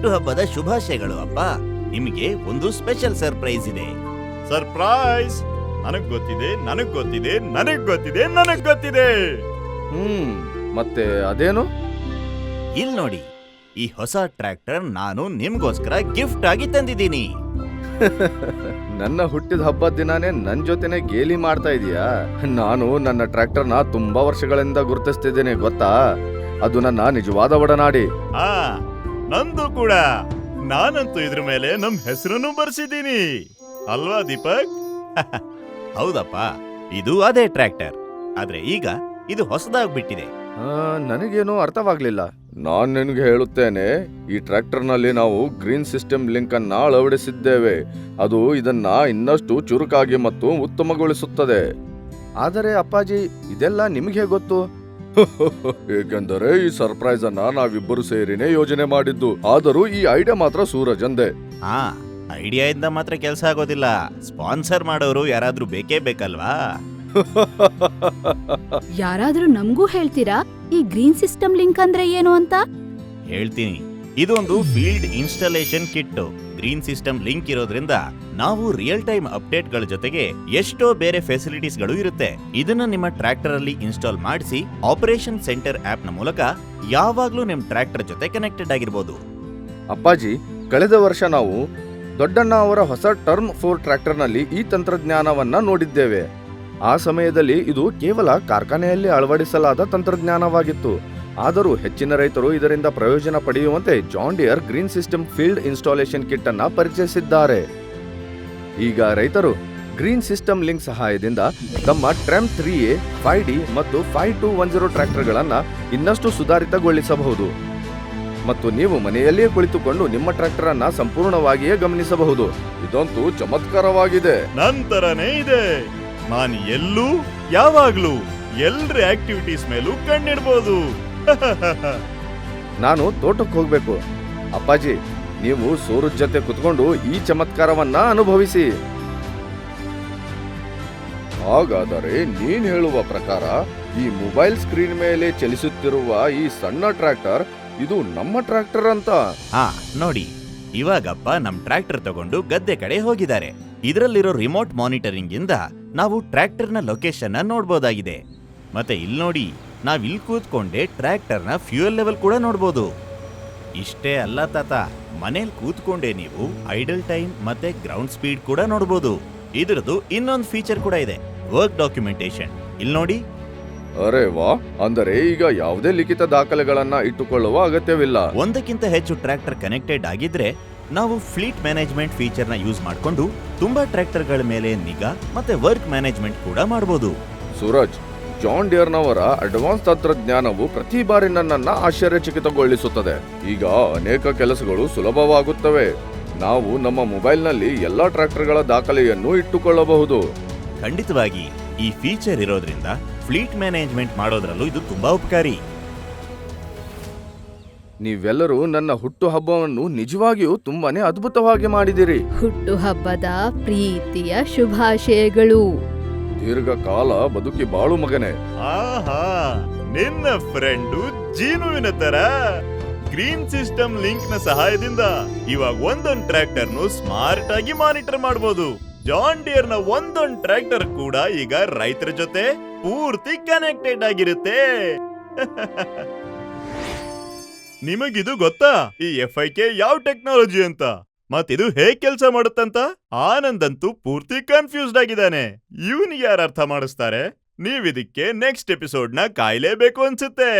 ಹುಟ್ಟುಹಬ್ಬದ ಶುಭಾಶಯಗಳು ಅಪ್ಪ. ನಿಮಗೆ ಒಂದು ಸ್ಪೆಷಲ್ ಸರ್ಪ್ರೈಸ್ ಇದೆ. ಸರ್ಪ್ರೈಸ್? ನನಗ್ ಗೊತ್ತಿದೆ, ನನಗ್ ಗೊತ್ತಿದೆ, ನನಗ್ ಗೊತ್ತಿದೆ, ನನಗ್ ಗೊತ್ತಿದೆ. ಮತ್ತೆ ಅದೇನು? ಇಲ್ ನೋಡಿ, ಈ ಹೊಸ ಟ್ರ್ಯಾಕ್ಟರ್ ನಾನು ನಿಮ್ಗೋಸ್ಕರ ಗಿಫ್ಟ್ ಆಗಿ ತಂದಿದ್ದೀನಿ. ನನ್ನ ಹುಟ್ಟಿದ ಹಬ್ಬದ ದಿನಾನೇ ನನ್ ಜೊತೆನೆ ಗೇಲಿ ಮಾಡ್ತಾ ಇದೀಯಾ? ನಾನು ನನ್ನ ಟ್ರ್ಯಾಕ್ಟರ್ನ ತುಂಬಾ ವರ್ಷಗಳಿಂದ ಗುರುತಿಸ್ತಿದ್ದೇನೆ ಗೊತ್ತಾ? ಅದು ನನ್ನ ನಿಜವಾದ ಒಡನಾಡಿ. ನಂದು ಕೂಡ. ನಾನಂತೂ ಇದ್ರ ಮೇಲೆ ನಮ್ ಹೆಸರನ್ನು ಬರ್ಸಿದ್ದೀನಿ ಅಲ್ವಾ ದೀಪಕ್? ಹೌದಪ್ಪ, ಇದು ಅದೇ ಟ್ರ್ಯಾಕ್ಟರ್. ಆದ್ರೆ ಈಗ ಇದು ಹೊಸದಾಗ್ಬಿಟ್ಟಿದೆ. ನನಗೇನು ಅರ್ಥವಾಗ್ಲಿಲ್ಲ. ನಾನ್ ನಿನ್ಗೆ ಹೇಳುತ್ತೇನೆ, ಈ ಟ್ರ್ಯಾಕ್ಟರ್ ನಲ್ಲಿ ನಾವು ಗ್ರೀನ್ ಸಿಸ್ಟಮ್ ಲಿಂಕ್ ಅನ್ನ ಅಳವಡಿಸಿದ್ದೇವೆ. ಅದು ಇದನ್ನ ಇನ್ನಷ್ಟು ಚುರುಕಾಗಿ ಮತ್ತು ಉತ್ತಮಗೊಳಿಸುತ್ತದೆ. ಆದರೆ ಅಪ್ಪಾಜಿ, ಇದೆಲ್ಲ ನಿಮ್ಗೆ ಗೊತ್ತು? ಏಕೆಂದರೆ ಈ ಸರ್ಪ್ರೈಸ್ ಅನ್ನ ನಾವಿಬ್ಬರು ಸೇರಿನೇ ಯೋಜನೆ ಮಾಡಿದ್ದು. ಆದರೂ ಈ ಐಡಿಯಾ ಮಾತ್ರ ಸೂರಜ್ ಅಂದೆ. ಐಡಿಯಾ ಇಂದ ಮಾತ್ರ ಕೆಲಸ ಆಗೋದಿಲ್ಲ. ಸ್ಪಾನ್ಸರ್ ಮಾಡೋರು ಯಾರಾದ್ರೂ ಬೇಕೇ ಬೇಕಲ್ವಾ? ಯಾರಾದ್ರೂ ನಮಗೂ ಹೇಳ್ತೀರಾ ಈ ಗ್ರೀನ್ ಸಿಸ್ಟಮ್ ಲಿಂಕ್ ಅಂದ್ರೆ ಏನು ಅಂತ? ಹೇಳ್ತೀನಿ. ಇದೊಂದು field installation kit. Green system link ಇರೋದ್ರಿಂದ ನಾವು ರಿಯಲ್ ಟೈಮ್ ಅಪ್ಡೇಟ್ ಗಳ ಜೊತೆಗೆ ಎಷ್ಟೋ ಬೇರೆ ಫೆಸಿಲಿಟೀಸ್ ಗಳು ಇರುತ್ತೆ. ಇದನ್ನ ನಿಮ್ಮ ಟ್ರ್ಯಾಕ್ಟರ್ ಅಲ್ಲಿ ಇನ್ಸ್ಟಾಲ್ ಮಾಡಿಸಿ ಆಪರೇಷನ್ ಸೆಂಟರ್ ಆಪ್ ನ ಮೂಲಕ ಯಾವಾಗ್ಲೂ ನಿಮ್ ಟ್ರ್ಯಾಕ್ಟರ್ ಜೊತೆ ಕನೆಕ್ಟೆಡ್ ಆಗಿರ್ಬೋದು. ಅಪ್ಪಾಜಿ, ಕಳೆದ ವರ್ಷ ನಾವು ದೊಡ್ಡಣ್ಣ ಅವರ ಹೊಸ ಟರ್ಮ್ 4 ಟ್ರ್ಯಾಕ್ಟರ್ ನಲ್ಲಿ ಈ ತಂತ್ರಜ್ಞಾನವನ್ನ ನೋಡಿದ್ದೇವೆ. ಆ ಸಮಯದಲ್ಲಿ ಇದು ಕೇವಲ ಕಾರ್ಖಾನೆಯಲ್ಲಿ ಅಳವಡಿಸಲಾದ ತಂತ್ರಜ್ಞಾನವಾಗಿತ್ತು. ಆದರೂ ಹೆಚ್ಚಿನ ರೈತರು ಇದರಿಂದ ಪ್ರಯೋಜನ ಪಡೆಯುವಂತೆ John Deere green system field installation kit ಅನ್ನ ಪರಿಚಯಿಸಿದ್ದಾರೆ. ಈಗ ರೈತರು ಗ್ರೀನ್ ಸಿಸ್ಟಮ್ ಲಿಂಕ್ ಸಹಾಯದಿಂದ ತಮ್ಮ ಟ್ರೆಮ್ 3A, 5D ಮತ್ತು 5210 ಟ್ರ್ಯಾಕ್ಟರ್ಗಳನ್ನ ಇನ್ನಷ್ಟು ಸುಧಾರಿತಗೊಳಿಸಬಹುದು ಮತ್ತು ನೀವು ಮನೆಯಲ್ಲಿಯೇ ಕುಳಿತುಕೊಂಡು ನಿಮ್ಮ ಟ್ರ್ಯಾಕ್ಟರ್ ಅನ್ನ ಸಂಪೂರ್ಣವಾಗಿಯೇ ಗಮನಿಸಬಹುದು. ಇದಂತೂ ಚಮತ್ಕಾರವಾಗಿದೆ. ನಂತರನೇ ಇದೆ. ನಾನು ಎಲ್ಲೂ ಯಾವಾಗ್ಲೂ ಎಲ್ರ ಆಕ್ಟಿವಿಟೀಸ್ ಮೇಲೂ ಕಣ್ಣಿಡ್ಬೋದು. ನಾನು ತೋಟಕ್ಕೆ ಹೋಗ್ಬೇಕು. ಅಪ್ಪಾಜಿ, ನೀವು ಸೂರಜ್ ಜೊತೆ ಕುತ್ಕೊಂಡು ಈ ಚಮತ್ಕಾರವನ್ನ ಅನುಭವಿಸಿ. ಹಾಗಾದರೆ ನೀನ್ ಹೇಳುವ ಪ್ರಕಾರ ಈ ಮೊಬೈಲ್ ಸ್ಕ್ರೀನ್ ಮೇಲೆ ಚಲಿಸುತ್ತಿರುವ ಈ ಸಣ್ಣ ಟ್ರ್ಯಾಕ್ಟರ್ ಇದು ನಮ್ಮ ಟ್ರ್ಯಾಕ್ಟರ್ ಅಂತ? ನೋಡಿ, ಇವಾಗಪ್ಪ ನಮ್ ಟ್ರ್ಯಾಕ್ಟರ್ ತಗೊಂಡು ಗದ್ದೆ ಕಡೆ ಹೋಗಿದ್ದಾರೆ. ಇದರಲ್ಲಿರೋ ರಿಮೋಟ್ ಮಾನಿಟರಿಂಗ್ ಇಂದ ನಾವು ಟ್ರ್ಯಾಕ್ಟರ್ ನ ಲೊಕೇಶನ್ ನೋಡಬಹುದಾಗಿದೆ. ಮತ್ತೆ ಇಲ್ಲಿ ನೋಡಿ, ನಾವ್ ಇಲ್ಲಿ ಕೂತ್ಕೊಂಡೆ ಟ್ರ್ಯಾಕ್ಟರ್ ನ ಫ್ಯೂಯಲ್ ಲೆವೆಲ್ ಕೂಡ ನೋಡಬಹುದು. ಇಷ್ಟೇ ಅಲ್ಲ ತಾತ, ಮನೇಲಿ ಕೂತ್ಕೊಂಡೆ ನೀವು ಐಡಲ್ ಟೈಮ್ ಮತ್ತೆ ಗ್ರೌಂಡ್ ಸ್ಪೀಡ್ ಕೂಡ ನೋಡಬಹುದು. ಇದರದ್ದು ಇನ್ನೊಂದು ಫೀಚರ್ ಕೂಡ ಇದೆ, ವರ್ಕ್ ಡಾಕ್ಯುಮೆಂಟೇಶನ್. ಇಲ್ಲಿ ನೋಡಿ. ಅರೆ ವಾ, ಅಂದರೆ ಈಗ ಯಾವುದೇ ಲಿಖಿತ ದಾಖಲೆಗಳನ್ನ ಇಟ್ಟುಕೊಳ್ಳುವ ಅಗತ್ಯವಿಲ್ಲ. ಒಂದಕ್ಕಿಂತ ಹೆಚ್ಚು ಟ್ರ್ಯಾಕ್ಟರ್ ಕನೆಕ್ಟೆಡ್ ಆಗಿದ್ರೆ ನಾವು ಫ್ಲೀಟ್ ಮ್ಯಾನೇಜ್ಮೆಂಟ್ ಫೀಚರ್ ನ ಯೂಸ್ ಮಾಡಿಕೊಂಡು ತುಂಬಾ ಟ್ರ್ಯಾಕ್ಟರ್ ಗಳ ಮೇಲೆ ನಿಗಾ ಮತ್ತೆ ವರ್ಕ್ ಮ್ಯಾನೇಜ್ಮೆಂಟ್ ಕೂಡ ಮಾಡಬಹುದು. ಸೂರಜ್, ಜಾನ್ ಡಿಯರ್ನವರ ಅಡ್ವಾನ್ಸ್ ತಂತ್ರಜ್ಞಾನವು ಪ್ರತಿ ಬಾರಿ ನನ್ನನ್ನ ಆಶ್ಚರ್ಯಚಕಿತಗೊಳಿಸುತ್ತದೆ. ಈಗ ಅನೇಕ ಕೆಲಸಗಳು ಸುಲಭವಾಗುತ್ತವೆ. ನಾವು ನಮ್ಮ ಮೊಬೈಲ್ನಲ್ಲಿ ಎಲ್ಲಾ ಟ್ರ್ಯಾಕ್ಟರ್ಗಳ ದಾಖಲೆಯನ್ನು ಇಟ್ಟುಕೊಳ್ಳಬಹುದು. ಖಂಡಿತವಾಗಿ ಈ ಫೀಚರ್ ಇರೋದ್ರಿಂದ ಫ್ಲೀಟ್ ಮ್ಯಾನೇಜ್ಮೆಂಟ್ ಮಾಡೋದ್ರಲ್ಲೂ ಇದು ತುಂಬಾ ಉಪಕಾರಿ. ನೀವೆಲ್ಲರೂ ನನ್ನ ಹುಟ್ಟು ಹಬ್ಬವನ್ನು ನಿಜವಾಗಿಯೂ ತುಂಬಾನೇ ಅದ್ಭುತವಾಗಿ ಮಾಡಿದಿರಿ. ಹುಟ್ಟು ಹಬ್ಬದ ಪ್ರೀತಿಯ ಶುಭಾಶಯಗಳು. ದೀರ್ಘಕಾಲ ಬದುಕಿ ಬಾಳು ಮಗನೇ. ಆಹಾ, ನಿನ್ನ ಫ್ರೆಂಡು ಜೀನುವಿನ ತರ ಗ್ರೀನ್ ಸಿಸ್ಟಮ್ ಲಿಂಕ್ ನ ಸಹಾಯದಿಂದ ಇವಾಗ ಒಂದೊಂದು ಟ್ರ್ಯಾಕ್ಟರ್ ನು ಸ್ಮಾರ್ಟ್ ಆಗಿ ಮಾನಿಟರ್ ಮಾಡಬಹುದು. ಜಾನ್ ಡಿಯರ್ ನ ಒಂದೊಂದು ಟ್ರ್ಯಾಕ್ಟರ್ ಕೂಡ ಈಗ ರೈತರ ಜೊತೆ ಪೂರ್ತಿ ಕನೆಕ್ಟೆಡ್ ಆಗಿರುತ್ತೆ. ನಿಮಗಿದು ಗೊತ್ತಾ, ಈ FIK ಯಾವ ಟೆಕ್ನಾಲಜಿ ಅಂತ ಮತ್ತಿದು ಹೇಗ್ ಕೆಲಸ ಮಾಡುತ್ತಂತ? ಆನಂದ್ ಅಂತೂ ಪೂರ್ತಿ ಕನ್ಫ್ಯೂಸ್ಡ್ ಆಗಿದ್ದಾನೆ. ಇವನಿಗೆ ಯಾರು ಅರ್ಥ ಮಾಡಿಸ್ತಾರೆ? ನೀವಿದಕ್ಕೆ ನೆಕ್ಸ್ಟ್ ಎಪಿಸೋಡ್ ನ ಕಾಯ್ಲೇಬೇಕು ಅನ್ಸುತ್ತೆ.